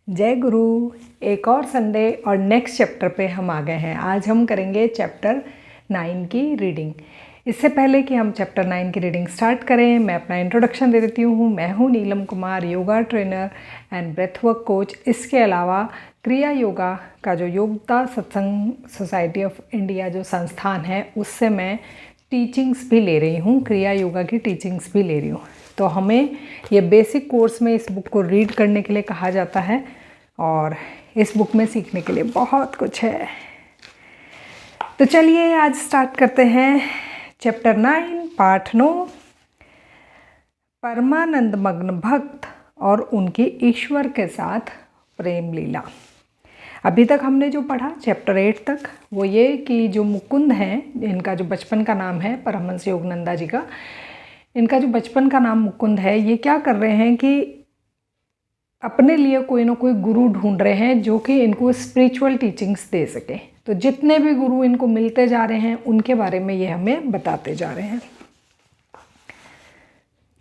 जय गुरु। एक और संडे और नेक्स्ट चैप्टर पे हम आ गए हैं। आज हम करेंगे चैप्टर 9 की रीडिंग। इससे पहले कि हम चैप्टर 9 की रीडिंग स्टार्ट करें, मैं अपना इंट्रोडक्शन दे देती हूँ। मैं हूँ Neelam Kumar, yoga trainer and breathwork coach. इसके अलावा क्रिया योगा का जो योगता सत्संग सोसाइटी ऑफ इंडिया जो संस्थान है, उससे मैं टीचिंग्स भी ले रही हूँ, क्रिया योगा की टीचिंग्स भी ले रही हूँ। तो हमें ये बेसिक कोर्स में इस बुक को रीड करने के लिए कहा जाता है और इस बुक में सीखने के लिए बहुत कुछ है। तो चलिए आज स्टार्ट करते हैं चैप्टर 9 पाठ 9, परमानंद मग्न भक्त और उनकी ईश्वर के साथ प्रेम लीला। अभी तक हमने जो पढ़ा चैप्टर 8 तक, वो ये कि जो मुकुंद हैं, इनका जो बचपन का नाम है परमहंस योगानंदा जी का, इनका जो बचपन का नाम मुकुंद है, ये क्या कर रहे हैं कि अपने लिए कोई ना कोई गुरु ढूंढ रहे हैं जो कि इनको स्पिरिचुअल टीचिंग्स दे सके। तो जितने भी गुरु इनको मिलते जा रहे हैं उनके बारे में ये हमें बताते जा रहे हैं।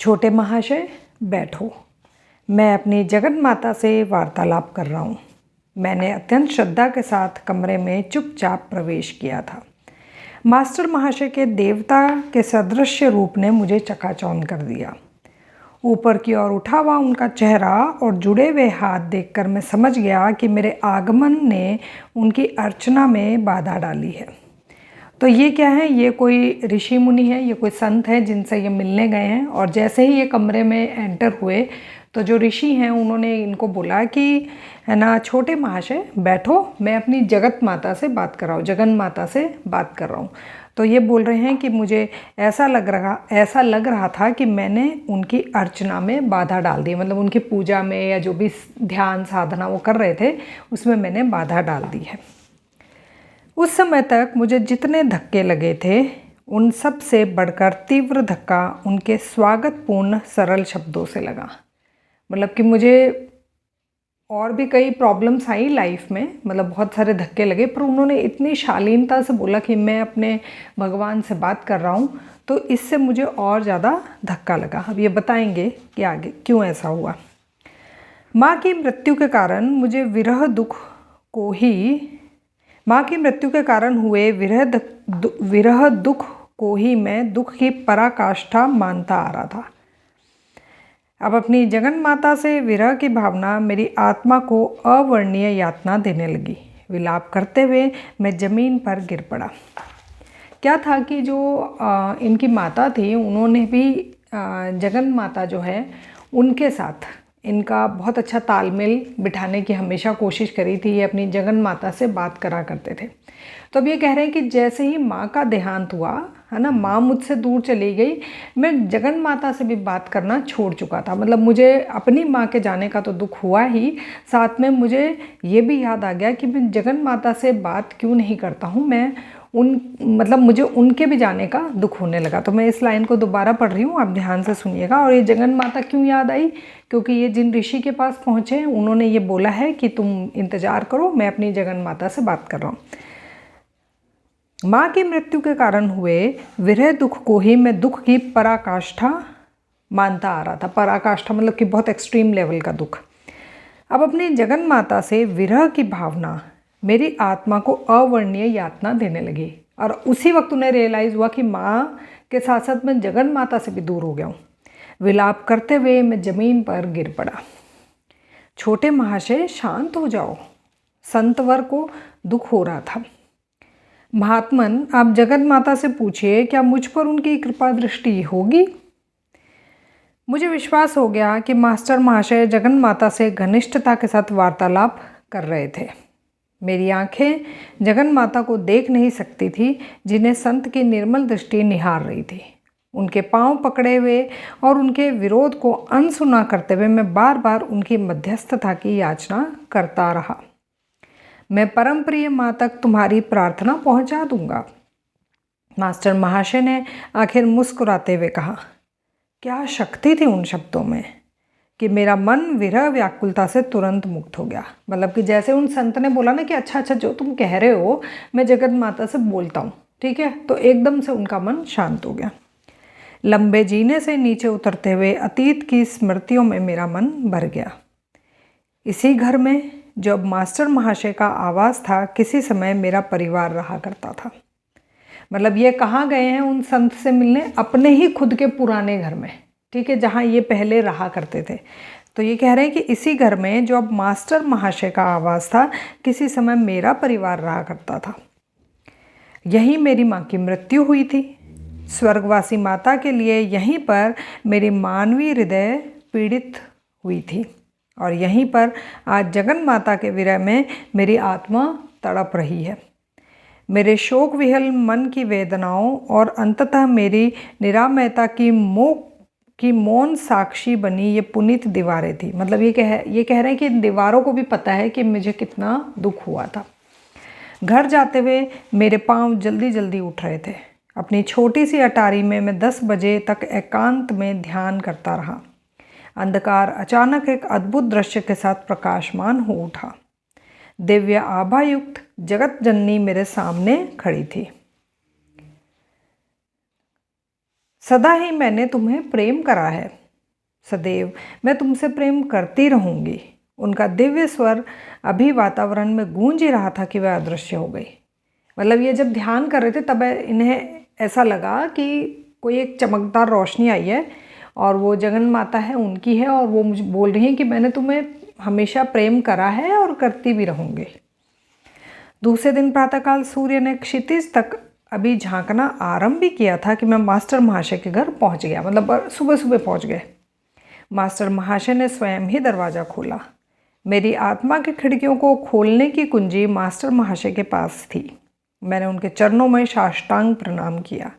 छोटे महाशय बैठो, मैं अपनी जगत माता से वार्तालाप कर रहा हूँ। मैंने अत्यंत श्रद्धा के साथ कमरे में चुपचाप प्रवेश किया था। मास्टर महाशय के देवता के सदृश रूप ने मुझे चकाचौंध कर दिया। ऊपर की ओर उठा हुआ उनका चेहरा और जुड़े हुए हाथ देखकर मैं समझ गया कि मेरे आगमन ने उनकी अर्चना में बाधा डाली है। तो ये क्या है? ये कोई ऋषि मुनि है, ये कोई संत है जिनसे ये मिलने गए हैं। और जैसे ही ये कमरे में एंटर हुए तो जो ऋषि हैं उन्होंने इनको बोला कि है ना, छोटे महाशय बैठो, मैं अपनी जगत माता से बात कर रहा हूँ, जगन माता से बात कर रहा हूँ। तो ये बोल रहे हैं कि मुझे ऐसा लग रहा था कि मैंने उनकी अर्चना में बाधा डाल दी, मतलब उनकी पूजा में या जो भी ध्यान साधना वो कर रहे थे उसमें मैंने बाधा डाल दी है। उस समय तक मुझे जितने धक्के लगे थे उन सब से बढ़कर तीव्र धक्का उनके स्वागतपूर्ण सरल शब्दों से लगा। मतलब कि मुझे और भी कई प्रॉब्लम्स आई लाइफ में, मतलब बहुत सारे धक्के लगे, पर उन्होंने इतनी शालीनता से बोला कि मैं अपने भगवान से बात कर रहा हूँ, तो इससे मुझे और ज़्यादा धक्का लगा। अब ये बताएंगे कि आगे क्यों ऐसा हुआ। माँ की मृत्यु के कारण हुए विरह दुख को ही मैं दुख की पराकाष्ठा मानता आ रहा था। अब अपनी जगन माता से विरह की भावना मेरी आत्मा को अवर्णनीय यातना देने लगी। विलाप करते हुए मैं ज़मीन पर गिर पड़ा। क्या था कि जो इनकी माता थी, उन्होंने भी जगन माता जो है उनके साथ इनका बहुत अच्छा तालमेल बिठाने की हमेशा कोशिश करी थी। ये अपनी जगन माता से बात करा करते थे। तो अब ये कह रहे हैं कि जैसे ही माँ का देहांत हुआ है ना, माँ मुझसे दूर चली गई, मैं जगन माता से भी बात करना छोड़ चुका था। मतलब मुझे अपनी माँ के जाने का तो दुख हुआ ही, साथ में मुझे ये भी याद आ गया कि मैं जगन माता से बात क्यों नहीं करता हूँ। मुझे उनके भी जाने का दुख होने लगा। तो मैं इस लाइन को दोबारा पढ़ रही हूँ, आप ध्यान से सुनिएगा। और ये जगन माता क्यों याद आई? क्योंकि ये जिन ऋषि के पास पहुँचे उन्होंने ये बोला है कि तुम इंतज़ार करो, मैं अपनी जगन माता से बात कर रहा हूँ। माँ की मृत्यु के कारण हुए विरह दुख को ही मैं दुख की पराकाष्ठा मानता आ रहा था। पराकाष्ठा मतलब कि बहुत एक्सट्रीम लेवल का दुख। अब अपनी जगन माता से विरह की भावना मेरी आत्मा को अवर्णनीय यातना देने लगी। और उसी वक्त उन्हें रियलाइज़ हुआ कि माँ के साथ साथ मैं जगन माता से भी दूर हो गया हूँ। विलाप करते हुए मैं ज़मीन पर गिर पड़ा। छोटे महाशय शांत हो जाओ, संतवर को दुख हो रहा था। महात्मन, आप जगत माता से पूछिए, क्या मुझ पर उनकी कृपा दृष्टि होगी? मुझे विश्वास हो गया कि मास्टर महाशय जगन माता से घनिष्ठता के साथ वार्तालाप कर रहे थे। मेरी आंखें जगन माता को देख नहीं सकती थी, जिन्हें संत की निर्मल दृष्टि निहार रही थी। उनके पांव पकड़े हुए और उनके विरोध को अनसुना करते हुए मैं बार बार उनकी मध्यस्थता की याचना करता रहा। मैं परम प्रिय माँ तक तुम्हारी प्रार्थना पहुँचा दूंगा। मास्टर महाशय ने आखिर मुस्कुराते हुए कहा। क्या शक्ति थी उन शब्दों में कि मेरा मन विरह व्याकुलता से तुरंत मुक्त हो गया। मतलब कि जैसे उन संत ने बोला ना कि अच्छा जो तुम कह रहे हो मैं जगत माता से बोलता हूँ, ठीक है, तो एकदम से उनका मन शांत हो गया। लंबे जीने से नीचे उतरते हुए अतीत की स्मृतियों में मेरा मन भर गया। इसी घर में जो अब मास्टर महाशय का आवास था, किसी समय मेरा परिवार रहा करता था। मतलब ये कहाँ गए हैं उन संत से मिलने? अपने ही खुद के पुराने घर में, ठीक है, जहाँ ये पहले रहा करते थे। तो ये कह रहे हैं कि इसी घर में जो अब मास्टर महाशय का आवास था, किसी समय मेरा परिवार रहा करता था। यहीं मेरी माँ की मृत्यु हुई थी। स्वर्गवासी माता के लिए यहीं पर मेरी मानवीय हृदय पीड़ित हुई थी, और यहीं पर आज जगन माता के विरह में मेरी आत्मा तड़प रही है। मेरे शोक विहल मन की वेदनाओं और अंततः मेरी निरामयता की मौन साक्षी बनी ये पुनीत दीवारें थी। मतलब ये कह रहे हैं कि इन दीवारों को भी पता है कि मुझे कितना दुख हुआ था। घर जाते हुए मेरे पांव जल्दी जल्दी उठ रहे थे। अपनी छोटी सी अटारी में मैं 10 बजे तक एकांत में ध्यान करता रहा। अंधकार अचानक एक अद्भुत दृश्य के साथ प्रकाशमान हो उठा। दिव्य आभायुक्त जगत जननी मेरे सामने खड़ी थी। सदा ही मैंने तुम्हें प्रेम करा है, सदैव मैं तुमसे प्रेम करती रहूंगी। उनका दिव्य स्वर अभी वातावरण में गूंज ही रहा था कि वह अदृश्य हो गई। मतलब ये जब ध्यान कर रहे थे तब इन्हें ऐसा लगा कि कोई एक चमकदार रोशनी आई है और वो जगन माता है, उनकी है, और वो मुझे बोल रही हैं कि मैंने तुम्हें हमेशा प्रेम करा है और करती भी रहूँगी। दूसरे दिन प्रातःकाल सूर्य ने क्षितिज तक अभी झांकना आरंभ भी किया था कि मैं मास्टर महाशय के घर पहुंच गया। मतलब सुबह सुबह पहुंच गए। मास्टर महाशय ने स्वयं ही दरवाज़ा खोला। मेरी आत्मा की खिड़कियों को खोलने की कुंजी मास्टर महाशय के पास थी। मैंने उनके चरणों में साष्टांग प्रणाम किया,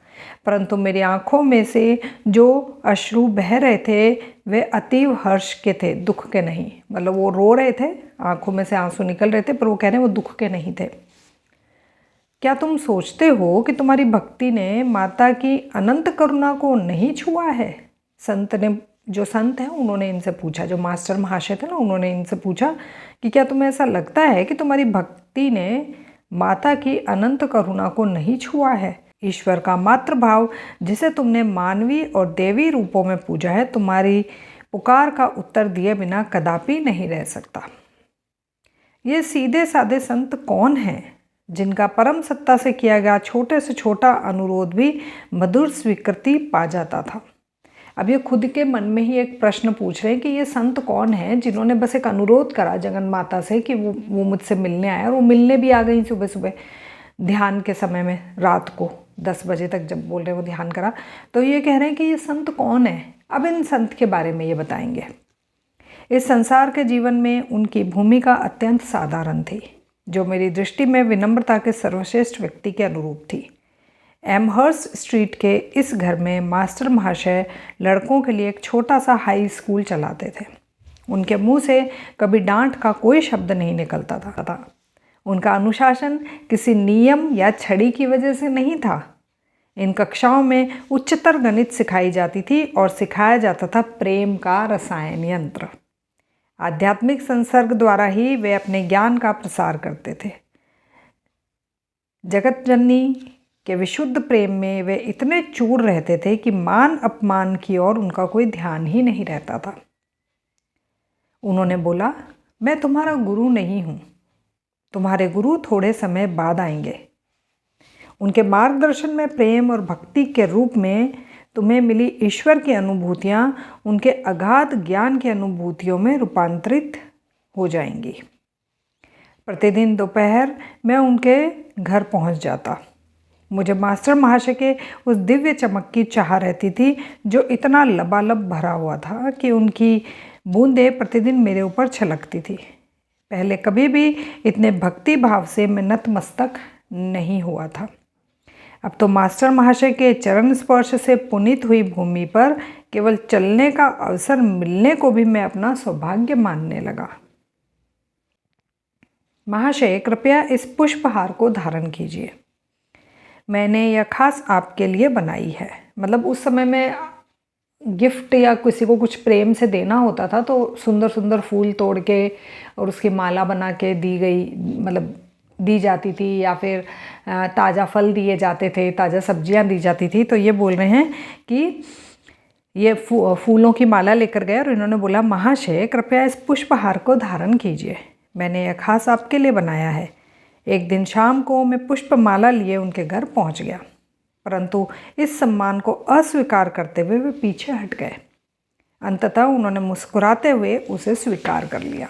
परंतु मेरी आंखों में से जो अश्रु बह रहे थे वे अतीव हर्ष के थे, दुख के नहीं। मतलब वो रो रहे थे, आंखों में से आंसू निकल रहे थे, पर वो कह रहे हैं वो दुख के नहीं थे। क्या तुम सोचते हो कि तुम्हारी भक्ति ने माता की अनंत करुणा को नहीं छुआ है? जो संत हैं उन्होंने इनसे पूछा, जो मास्टर महाशय थे ना, उन्होंने इनसे पूछा कि क्या तुम्हें ऐसा लगता है कि तुम्हारी भक्ति ने माता की अनंत करुणा को नहीं छुआ है? ईश्वर का मात्र भाव जिसे तुमने मानवीय और देवी रूपों में पूजा है, तुम्हारी पुकार का उत्तर दिए बिना कदापि नहीं रह सकता। ये सीधे साधे संत कौन हैं जिनका परम सत्ता से किया गया छोटे से छोटा अनुरोध भी मधुर स्वीकृति पा जाता था? अब ये खुद के मन में ही एक प्रश्न पूछ रहे हैं कि ये संत कौन है जिन्होंने बस एक अनुरोध करा जगन माता से कि वो मुझसे मिलने आए, और वो मिलने भी आ गई सुबह सुबह ध्यान के समय में, रात को 10 बजे तक जब बोल रहे वो ध्यान करा। तो ये कह रहे हैं कि ये संत कौन है। अब इन संत के बारे में ये बताएंगे। इस संसार के जीवन में उनकी भूमिका अत्यंत साधारण थी, जो मेरी दृष्टि में विनम्रता के सर्वश्रेष्ठ व्यक्ति के अनुरूप थी। एमहर्स्ट स्ट्रीट के इस घर में मास्टर महाशय लड़कों के लिए एक छोटा सा हाई स्कूल चलाते थे। उनके मुंह से कभी डांट का कोई शब्द नहीं निकलता था। उनका अनुशासन किसी नियम या छड़ी की वजह से नहीं था। इन कक्षाओं में उच्चतर गणित सिखाई जाती थी और सिखाया जाता था प्रेम का रसायन यंत्र। आध्यात्मिक संसर्ग द्वारा ही वे अपने ज्ञान का प्रसार करते थे। जगत जननी के विशुद्ध प्रेम में वे इतने चूर रहते थे कि मान अपमान की ओर उनका कोई ध्यान ही नहीं रहता था। उन्होंने बोला, मैं तुम्हारा गुरु नहीं हूँ, तुम्हारे गुरु थोड़े समय बाद आएंगे। उनके मार्गदर्शन में प्रेम और भक्ति के रूप में तुम्हें मिली ईश्वर की अनुभूतियाँ उनके अगाध ज्ञान की अनुभूतियों में रूपांतरित हो जाएंगी। प्रतिदिन दोपहर मैं उनके घर पहुँच जाता। मुझे मास्टर महाशय के उस दिव्य चमक की चाह रहती थी जो इतना लबालब भरा हुआ था कि उनकी बूंदें प्रतिदिन मेरे ऊपर छलकती थी। पहले कभी भी इतने भक्ति भाव से मैं नतमस्तक नहीं हुआ था। अब तो मास्टर महाशय के चरण स्पर्श से पुनीत हुई भूमि पर केवल चलने का अवसर मिलने को भी मैं अपना सौभाग्य मानने लगा। महाशय, कृपया इस पुष्पहार को धारण कीजिए, मैंने यह खास आपके लिए बनाई है। मतलब उस समय में गिफ्ट या किसी को कुछ प्रेम से देना होता था तो सुंदर सुंदर फूल तोड़ के और उसकी माला बना के दी जाती थी, या फिर ताज़ा फल दिए जाते थे, ताज़ा सब्जियां दी जाती थी। तो ये बोल रहे हैं कि ये फूलों की माला लेकर गए और इन्होंने बोला, महाशय कृपया इस पुष्पहार को धारण कीजिए, मैंने यह खास आपके लिए बनाया है। एक दिन शाम को मैं पुष्पमाला लिए उनके घर पहुंच गया, परंतु इस सम्मान को अस्वीकार करते हुए वे पीछे हट गए। अंततः उन्होंने मुस्कुराते हुए उसे स्वीकार कर लिया।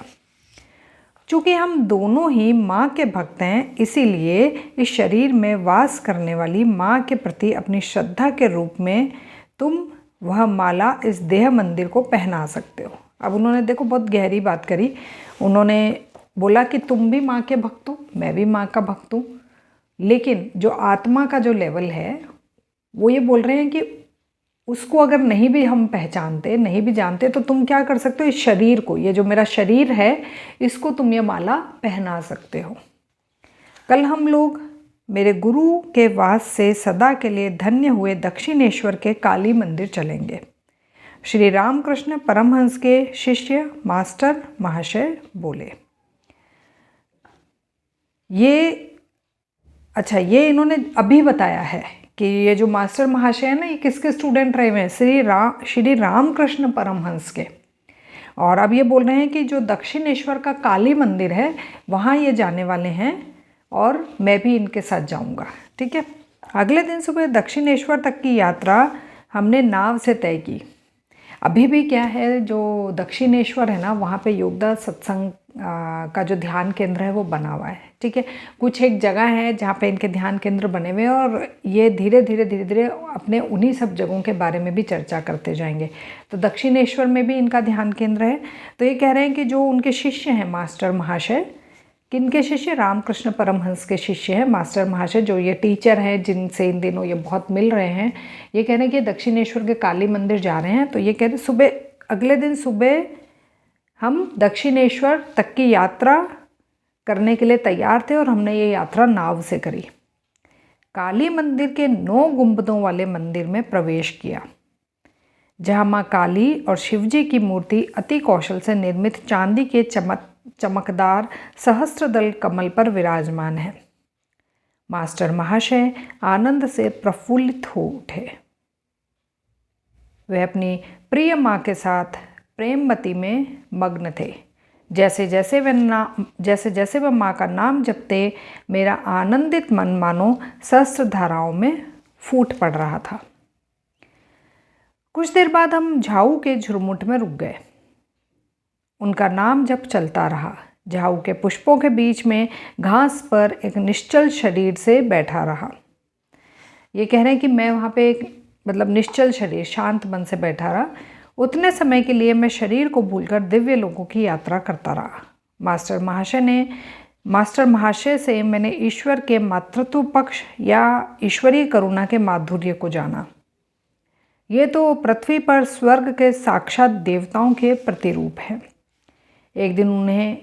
चूँकि हम दोनों ही माँ के भक्त हैं, इसीलिए इस शरीर में वास करने वाली माँ के प्रति अपनी श्रद्धा के रूप में तुम वह माला इस देह मंदिर को पहना सकते हो। अब उन्होंने देखो बहुत गहरी बात करी। उन्होंने बोला कि तुम भी माँ के भक्त हो, मैं भी माँ का भक्त हूँ, लेकिन जो आत्मा का जो लेवल है वो ये बोल रहे हैं कि उसको अगर नहीं भी हम पहचानते, नहीं भी जानते, तो तुम क्या कर सकते हो, इस शरीर को, ये जो मेरा शरीर है, इसको तुम ये माला पहना सकते हो। कल हम लोग मेरे गुरु के वास से सदा के लिए धन्य हुए दक्षिणेश्वर के काली मंदिर चलेंगे। श्री रामकृष्ण परमहंस के शिष्य मास्टर महाशय बोले। ये इन्होंने अभी बताया है कि ये जो मास्टर महाशय है ना, ये किसके स्टूडेंट रहे हुए हैं, श्री रामकृष्ण परमहंस के। और अब ये बोल रहे हैं कि जो दक्षिणेश्वर का काली मंदिर है वहाँ ये जाने वाले हैं और मैं भी इनके साथ जाऊँगा। ठीक है। अगले दिन सुबह दक्षिणेश्वर तक की यात्रा हमने नाव से तय की। अभी भी क्या है, जो दक्षिणेश्वर है ना, वहाँ पे योगदा सत्संग का जो ध्यान केंद्र है वो बना हुआ है। ठीक है। कुछ एक जगह है जहाँ पे इनके ध्यान केंद्र बने हुए हैं और ये धीरे धीरे अपने उन्हीं सब जगहों के बारे में भी चर्चा करते जाएंगे। तो दक्षिणेश्वर में भी इनका ध्यान केंद्र है। तो ये कह रहे हैं कि जो उनके शिष्य हैं मास्टर महाशय, किनके शिष्य, रामकृष्ण परमहंस के शिष्य हैं मास्टर महाशय, जो ये टीचर हैं जिनसे इन दिनों ये बहुत मिल रहे हैं, ये कह रहे हैं कि दक्षिणेश्वर के काली मंदिर जा रहे हैं। तो ये कह रहे सुबह, अगले दिन सुबह हम दक्षिणेश्वर तक की यात्रा करने के लिए तैयार थे और हमने ये यात्रा नाव से करी। काली मंदिर के 9 गुंबदों वाले मंदिर में प्रवेश किया, जहाँ माँ काली और शिवजी की मूर्ति अति कौशल से निर्मित चांदी के चमकदार सहस्त्रदल कमल पर विराजमान है। मास्टर महाशय आनंद से प्रफुल्लित हो उठे। वे अपनी प्रिय माँ के साथ प्रेममती में मग्न थे। जैसे जैसे वे माँ का नाम जपते, मेरा आनंदित मन मानो सहस्त्र धाराओं में फूट पड़ रहा था। कुछ देर बाद हम झाऊ के झुरमुट में रुक गए। उनका नाम जप चलता रहा। झाऊ के पुष्पों के बीच में घास पर एक निश्चल शरीर से बैठा रहा। ये कह रहे हैं कि मैं वहाँ पे एक निश्चल शरीर, शांत मन से बैठा रहा। उतने समय के लिए मैं शरीर को भूलकर दिव्य लोकों की यात्रा करता रहा। मास्टर महाशय से मैंने ईश्वर के मातृत्व पक्ष या ईश्वरीय करुणा के माधुर्य को जाना। ये तो पृथ्वी पर स्वर्ग के साक्षात देवताओं के प्रतिरूप हैं। एक दिन उन्हें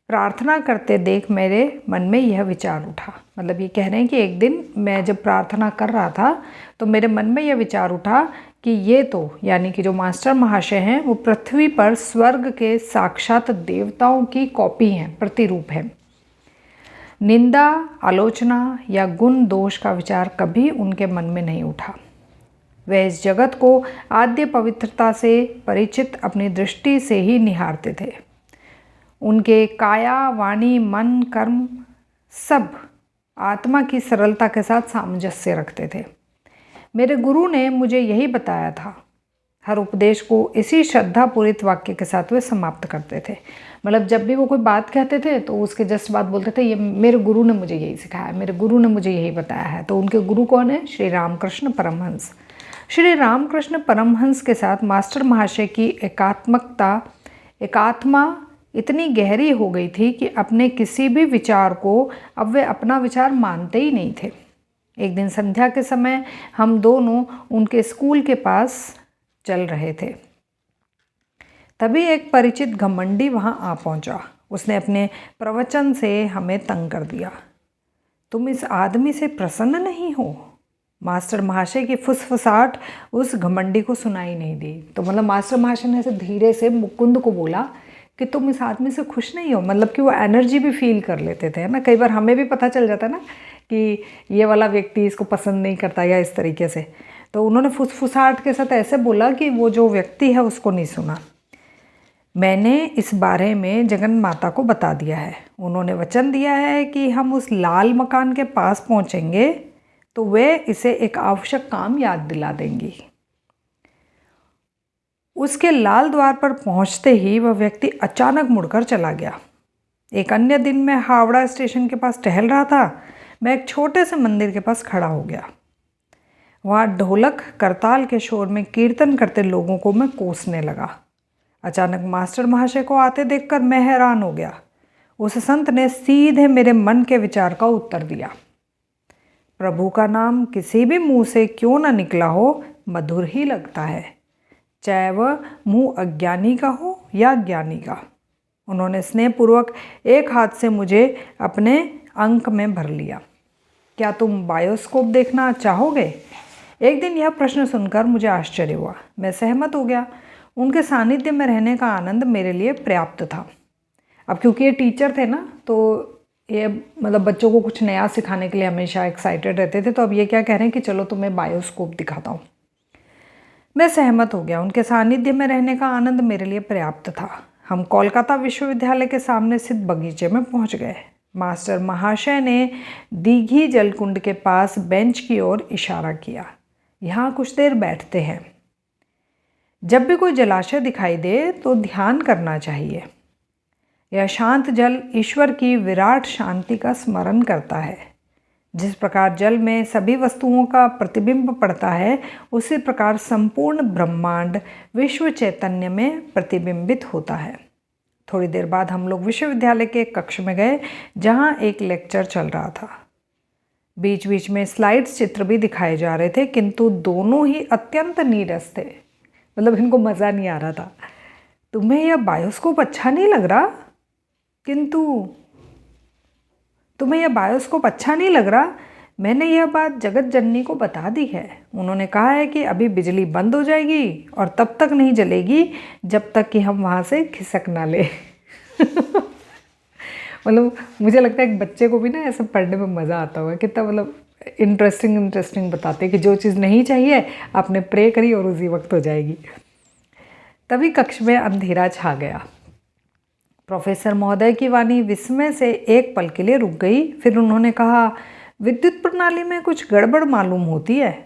प्रार्थना करते देख मेरे मन में यह विचार उठा। ये कह रहे हैं कि एक दिन मैं जब प्रार्थना कर रहा था तो मेरे मन में यह विचार उठा कि ये तो, यानी कि जो मास्टर महाशय हैं, वो पृथ्वी पर स्वर्ग के साक्षात देवताओं की कॉपी हैं, प्रतिरूप हैं। निंदा, आलोचना या गुण दोष का विचार कभी उनके मन में नहीं उठा। वे इस जगत को आद्य पवित्रता से परिचित अपनी दृष्टि से ही निहारते थे। उनके काया, वाणी, मन, कर्म सब आत्मा की सरलता के साथ सामंजस्य रखते थे। मेरे गुरु ने मुझे यही बताया था। हर उपदेश को इसी श्रद्धापूरित वाक्य के साथ वे समाप्त करते थे। जब भी वो कोई बात कहते थे तो उसके जस्ट बाद बोलते थे, ये मेरे गुरु ने मुझे यही सिखाया है, मेरे गुरु ने मुझे यही बताया है। तो उनके गुरु कौन है? श्री रामकृष्ण परमहंस। श्री रामकृष्ण परमहंस के साथ मास्टर महाशय की एकात्मा इतनी गहरी हो गई थी कि अपने किसी भी विचार को अब वे अपना विचार मानते ही नहीं थे। एक दिन संध्या के समय हम दोनों उनके स्कूल के पास चल रहे थे। तभी एक परिचित घमंडी वहाँ आ पहुँचा। उसने अपने प्रवचन से हमें तंग कर दिया। तुम इस आदमी से प्रसन्न नहीं हो? मास्टर महाशय की फुसफुसाहट उस घमंडी को सुनाई नहीं दी। तो मास्टर महाशय ने ऐसे धीरे से मुकुंद को बोला कि तुम इस आदमी से खुश नहीं हो। कि वो एनर्जी भी फील कर लेते थे ना। कई बार हमें भी पता चल जाता है ना कि ये वाला व्यक्ति इसको पसंद नहीं करता या इस तरीके से। तो उन्होंने फुसफुसाहट के साथ ऐसे बोला कि वो जो व्यक्ति है उसको नहीं सुना। मैंने इस बारे में जगन माता को बता दिया है। उन्होंने वचन दिया है कि हम उस लाल मकान के पास पहुंचेंगे तो वे इसे एक आवश्यक काम याद दिला देंगी। उसके लाल द्वार पर पहुंचते ही वह व्यक्ति अचानक मुड़कर चला गया। एक अन्य दिन मैं हावड़ा स्टेशन के पास टहल रहा था। मैं एक छोटे से मंदिर के पास खड़ा हो गया। वहाँ ढोलक करताल के शोर में कीर्तन करते लोगों को मैं कोसने लगा। अचानक मास्टर महाशय को आते देखकर मैं हैरान हो गया। उस संत ने सीधे मेरे मन के विचार का उत्तर दिया। प्रभु का नाम किसी भी मुंह से क्यों न निकला हो, मधुर ही लगता है, चाहे वह मुंह अज्ञानी का हो या ज्ञानी का। उन्होंने स्नेहपूर्वक एक हाथ से मुझे अपने अंक में भर लिया। क्या तुम बायोस्कोप देखना चाहोगे? एक दिन यह प्रश्न सुनकर मुझे आश्चर्य हुआ। मैं सहमत हो गया। उनके सानिध्य में रहने का आनंद मेरे लिए पर्याप्त था। अब क्योंकि ये टीचर थे ना, तो ये मतलब बच्चों को कुछ नया सिखाने के लिए हमेशा एक्साइटेड रहते थे। तो अब ये क्या कह रहे हैं कि चलो तुम्हें बायोस्कोप दिखाता हूँ। मैं सहमत हो गया। उनके सानिध्य में रहने का आनंद मेरे लिए पर्याप्त था। हम कोलकाता विश्वविद्यालय के सामने स्थित बगीचे में पहुंच गए। मास्टर महाशय ने दीघी जलकुंड के पास बेंच की ओर इशारा किया। यहाँ कुछ देर बैठते हैं। जब भी कोई जलाशय दिखाई दे तो ध्यान करना चाहिए। यह शांत जल ईश्वर की विराट शांति का स्मरण करता है। जिस प्रकार जल में सभी वस्तुओं का प्रतिबिंब पड़ता है, उसी प्रकार संपूर्ण ब्रह्मांड विश्व चैतन्य में प्रतिबिंबित होता है। थोड़ी देर बाद हम लोग विश्वविद्यालय के कक्ष में गए, जहाँ एक लेक्चर चल रहा था। बीच बीच में स्लाइड्स चित्र भी दिखाए जा रहे थे, किंतु दोनों ही अत्यंत नीरस थे। मतलब इनको मज़ा नहीं आ रहा था। तुम्हें यह बायोस्कोप अच्छा नहीं लग रहा? तुम्हें यह बायोस्कोप अच्छा नहीं लग रहा? मैंने यह बात जगत जननी को बता दी है। उन्होंने कहा है कि अभी बिजली बंद हो जाएगी और तब तक नहीं जलेगी जब तक कि हम वहाँ से खिसक ना ले। मतलब मुझे लगता है एक बच्चे को भी ना ऐसे पढ़ने में मज़ा आता होगा। कितना मतलब इंटरेस्टिंग बताते हैं कि जो चीज़ नहीं चाहिए आपने प्रे करी और उसी वक्त हो जाएगी। तभी कक्ष में अंधेरा छा गया। प्रोफेसर महोदय की वाणी विस्मय से एक पल के लिए रुक गई। फिर उन्होंने कहा, विद्युत प्रणाली में कुछ गड़बड़ मालूम होती है।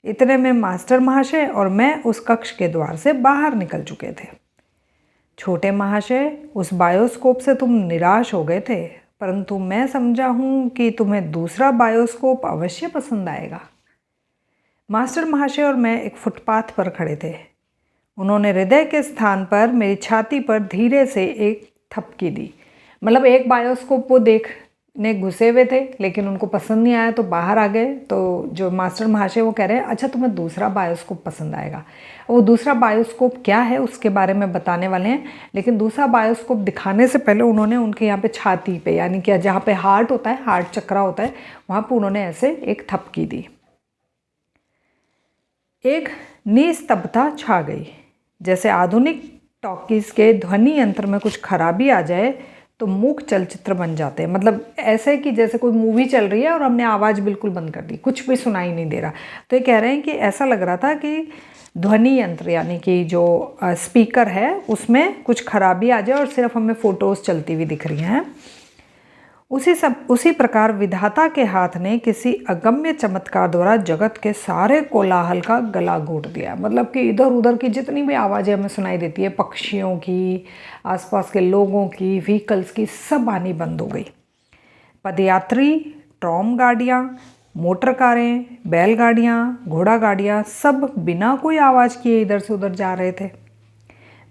इतने में मास्टर महाशय और मैं उस कक्ष के द्वार से बाहर निकल चुके थे। छोटे महाशय, उस बायोस्कोप से तुम निराश हो गए थे, परंतु मैं समझा हूँ कि तुम्हें दूसरा बायोस्कोप अवश्य पसंद आएगा। मास्टर महाशय और मैं एक फुटपाथ पर खड़े थे। उन्होंने हृदय के स्थान पर मेरी छाती पर धीरे से एक थपकी दी। मतलब एक बायोस्कोप वो देखने घुसे हुए थे, लेकिन उनको पसंद नहीं आया तो बाहर आ गए। तो जो मास्टर महाशय वो कह रहे हैं, अच्छा तुम्हें दूसरा बायोस्कोप पसंद आएगा। वो दूसरा बायोस्कोप क्या है उसके बारे में बताने वाले हैं, लेकिन दूसरा बायोस्कोप दिखाने से पहले उन्होंने उनके यहाँ पे छाती पे, यानी कि जहाँ पे हार्ट होता है, हार्ट चक्रा होता है, वहाँ पर उन्होंने ऐसे एक थपकी दी। एक निस्तब्धता छा गई। जैसे आधुनिक टॉकीज के ध्वनि यंत्र में कुछ खराबी आ जाए तो मूक चलचित्र बन जाते हैं। मतलब ऐसे कि जैसे कोई मूवी चल रही है और हमने आवाज़ बिल्कुल बंद कर दी, कुछ भी सुनाई नहीं दे रहा। तो ये कह रहे हैं कि ऐसा लग रहा था कि ध्वनि यंत्र यानी कि जो स्पीकर है उसमें कुछ खराबी आ जाए और सिर्फ हमें फ़ोटोज़ चलती हुई दिख रही हैं। उसी प्रकार विधाता के हाथ ने किसी अगम्य चमत्कार द्वारा जगत के सारे कोलाहल का गला घोट दिया। मतलब कि इधर उधर की जितनी भी आवाज़ें हमें सुनाई देती है, पक्षियों की, आसपास के लोगों की, व्हीकल्स की, सब आनी बंद हो गई। पदयात्री, ट्रॉम गाड़ियाँ, मोटर कारें, बैलगाड़ियाँ, घोड़ा गाड़ियाँ सब बिना कोई आवाज़ किए इधर से उधर जा रहे थे।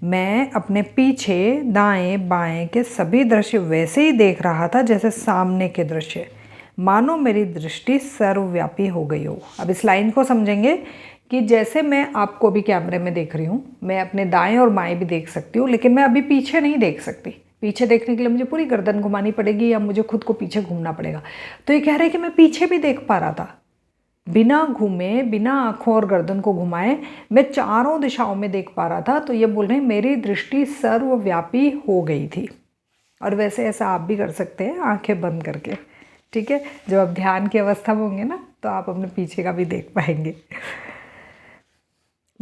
मैं अपने पीछे, दाएं बाएं के सभी दृश्य वैसे ही देख रहा था जैसे सामने के दृश्य, मानो मेरी दृष्टि सर्वव्यापी हो गई हो। अब इस लाइन को समझेंगे कि जैसे मैं आपको भी कैमरे में देख रही हूँ, मैं अपने दाएं और बाएं भी देख सकती हूँ, लेकिन मैं अभी पीछे नहीं देख सकती। पीछे देखने के लिए मुझे पूरी गर्दन घुमानी पड़ेगी या मुझे खुद को पीछे घूमना पड़ेगा। तो ये कह रहे हैं कि मैं पीछे भी देख पा रहा था, बिना घूमे, बिना आँखों और गर्दन को घुमाए मैं चारों दिशाओं में देख पा रहा था। तो ये बोल रहे हैं मेरी दृष्टि सर्वव्यापी हो गई थी। और वैसे ऐसा आप भी कर सकते हैं आंखें बंद करके, ठीक है। जब आप ध्यान की अवस्था में होंगे ना तो आप अपने पीछे का भी देख पाएंगे।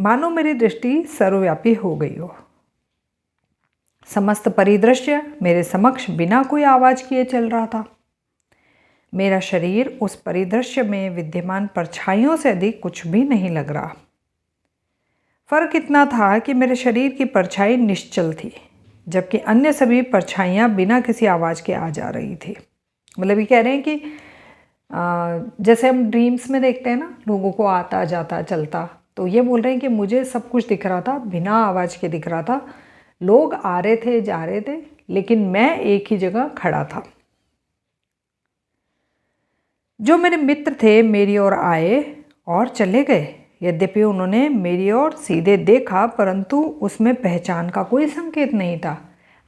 मानो मेरी दृष्टि सर्वव्यापी हो गई हो। समस्त परिदृश्य मेरे समक्ष बिना कोई आवाज़ किए चल रहा था। मेरा शरीर उस परिदृश्य में विद्यमान परछाइयों से अधिक कुछ भी नहीं लग रहा। फर्क इतना था कि मेरे शरीर की परछाई निश्चल थी, जबकि अन्य सभी परछाइयाँ बिना किसी आवाज़ के आ जा रही थी। मतलब ये कह रहे हैं कि जैसे हम ड्रीम्स में देखते हैं ना, लोगों को आता जाता चलता, तो ये बोल रहे हैं कि मुझे सब कुछ दिख रहा था, बिना आवाज़ के दिख रहा था। लोग आ रहे थे, जा रहे थे, लेकिन मैं एक ही जगह खड़ा था। जो मेरे मित्र थे मेरी ओर आए और चले गए। यद्यपि उन्होंने मेरी ओर सीधे देखा, परंतु उसमें पहचान का कोई संकेत नहीं था।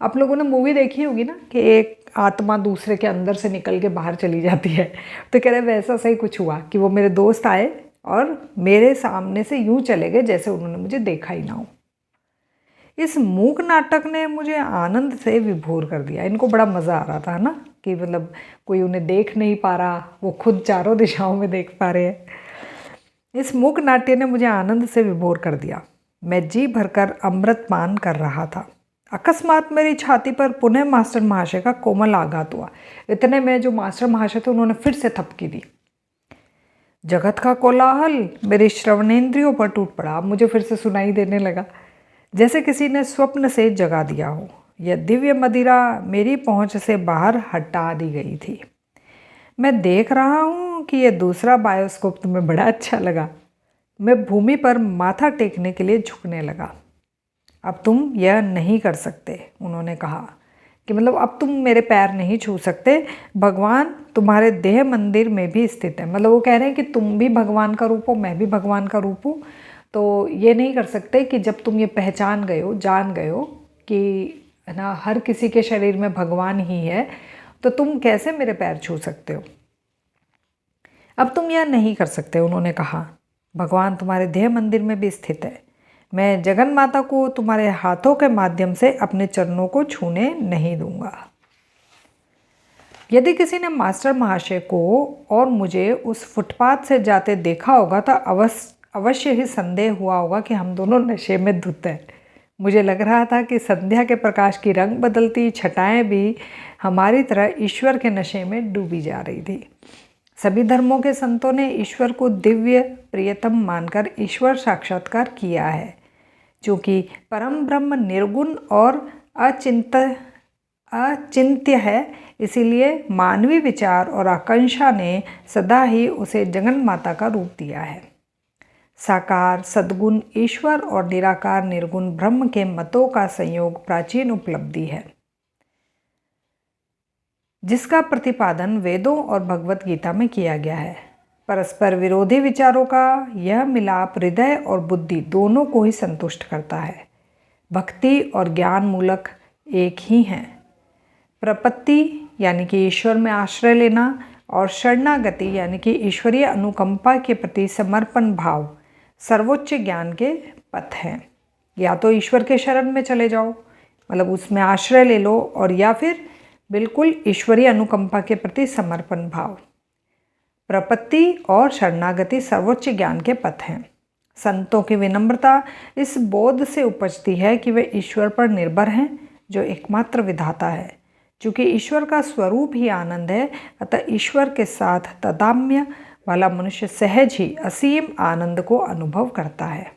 आप लोगों ने मूवी देखी होगी ना कि एक आत्मा दूसरे के अंदर से निकल के बाहर चली जाती है, तो कह रहे वैसा सही कुछ हुआ कि वो मेरे दोस्त आए और मेरे सामने से यूं चले गए जैसे उन्होंने मुझे देखा ही ना हो। इस मूक नाटक ने मुझे आनंद से विभोर कर दिया। इनको बड़ा मज़ा आ रहा था ना कि मतलब कोई उन्हें देख नहीं पा रहा, वो खुद चारों दिशाओं में देख पा रहे हैं। इस मूक नाट्य ने मुझे आनंद से विभोर कर दिया। मैं जी भरकर अमृत पान कर रहा था। अकस्मात मेरी छाती पर पुनः मास्टर महाशय का कोमल आघात हुआ। इतने में जो मास्टर महाशय थे उन्होंने फिर से थपकी दी। जगत का कोलाहल मेरे श्रवणेंद्रियों पर टूट पड़ा। अब मुझे फिर से सुनाई देने लगा, जैसे किसी ने स्वप्न से जगा दिया हो। यह दिव्य मदिरा मेरी पहुंच से बाहर हटा दी गई थी। मैं देख रहा हूँ कि यह दूसरा बायोस्कोप तुम्हें बड़ा अच्छा लगा। मैं भूमि पर माथा टेकने के लिए झुकने लगा। अब तुम यह नहीं कर सकते, उन्होंने कहा, कि मतलब अब तुम मेरे पैर नहीं छू सकते। भगवान तुम्हारे देह मंदिर में भी स्थित है। मतलब वो कह रहे हैं कि तुम भी भगवान का रूप हो, मैं भी भगवान का रूप हूँ। तो ये नहीं कर सकते कि जब तुम ये पहचान गए हो, जान गए हो कि है ना हर किसी के शरीर में भगवान ही है, तो तुम कैसे मेरे पैर छू सकते हो। अब तुम यह नहीं कर सकते, उन्होंने कहा। भगवान तुम्हारे देह मंदिर में भी स्थित है। मैं जगन माता को तुम्हारे हाथों के माध्यम से अपने चरणों को छूने नहीं दूंगा। यदि किसी ने मास्टर महाशय को और मुझे उस फुटपाथ से जाते देखा होगा तो अवश्य ही संदेह हुआ होगा कि हम दोनों नशे में धुत हैं। मुझे लग रहा था कि संध्या के प्रकाश की रंग बदलती छटाएं भी हमारी तरह ईश्वर के नशे में डूबी जा रही थी। सभी धर्मों के संतों ने ईश्वर को दिव्य प्रियतम मानकर ईश्वर साक्षात्कार किया है, जो कि परम ब्रह्म निर्गुण और अचिंत्य है। इसीलिए मानवीय विचार और आकांक्षा ने सदा ही उसे जगन माता का रूप दिया है। साकार सद्गुण ईश्वर और निराकार निर्गुण ब्रह्म के मतों का संयोग प्राचीन उपलब्धि है, जिसका प्रतिपादन वेदों और भगवत गीता में किया गया है। परस्पर विरोधी विचारों का यह मिलाप हृदय और बुद्धि दोनों को ही संतुष्ट करता है। भक्ति और ज्ञान मूलक एक ही हैं। प्रपत्ति यानी कि ईश्वर में आश्रय लेना और शरणागति यानी कि ईश्वरीय अनुकंपा के प्रति समर्पण भाव सर्वोच्च ज्ञान के पथ हैं। या तो ईश्वर के शरण में चले जाओ, मतलब उसमें आश्रय ले लो, और या फिर बिल्कुल ईश्वरीय अनुकंपा के प्रति समर्पण भाव। प्रपत्ति और शरणागति सर्वोच्च ज्ञान के पथ हैं। संतों की विनम्रता इस बोध से उपजती है कि वे ईश्वर पर निर्भर हैं, जो एकमात्र विधाता है। चूँकि ईश्वर का स्वरूप ही आनंद है, अतः ईश्वर के साथ तादात्म्य वाला मनुष्य सहज ही असीम आनंद को अनुभव करता है।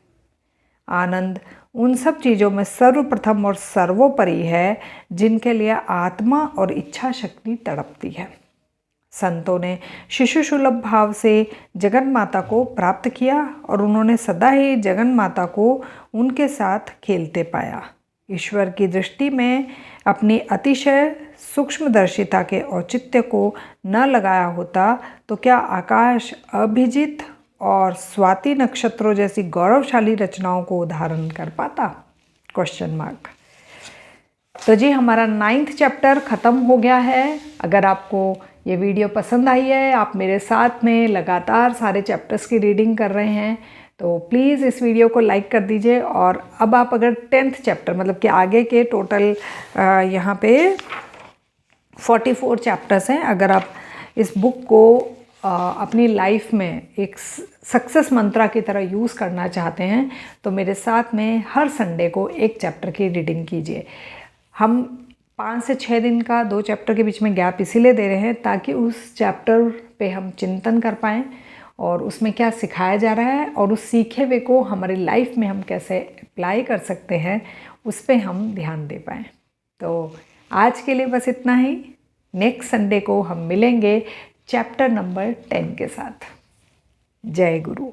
आनंद उन सब चीज़ों में सर्वप्रथम और सर्वोपरि है जिनके लिए आत्मा और इच्छा शक्ति तड़पती है। संतों ने शिशु सुलभ भाव से जगन माता को प्राप्त किया और उन्होंने सदा ही जगन माता को उनके साथ खेलते पाया। ईश्वर की दृष्टि में अपनी अतिशय सूक्ष्मदर्शिता के औचित्य को न लगाया होता तो क्या आकाश अभिजित और स्वाति नक्षत्रों जैसी गौरवशाली रचनाओं को धारण कर पाता? Question mark. तो जी हमारा 9th चैप्टर ख़त्म हो गया है। अगर आपको ये वीडियो पसंद आई है, आप मेरे साथ में लगातार सारे चैप्टर्स की रीडिंग कर रहे हैं, तो प्लीज़ इस वीडियो को लाइक कर दीजिए। और अब आप अगर 10th चैप्टर मतलब कि आगे के टोटल यहाँ पे 44 चैप्टर्स हैं, अगर आप इस बुक को अपनी लाइफ में एक सक्सेस मंत्रा की तरह यूज़ करना चाहते हैं तो मेरे साथ में हर संडे को एक चैप्टर की रीडिंग कीजिए। हम 5 से 6 दिन का 2 चैप्टर के बीच में गैप इसीलिए दे रहे हैं ताकि उस चैप्टर पे हम चिंतन कर पाएँ और उसमें क्या सिखाया जा रहा है और उस सीखे हुए को हमारी लाइफ में हम कैसे अप्लाई कर सकते हैं उस पर हम ध्यान दे पाएँ। तो आज के लिए बस इतना ही। नेक्स्ट संडे को हम मिलेंगे चैप्टर नंबर 10 के साथ। जय गुरु।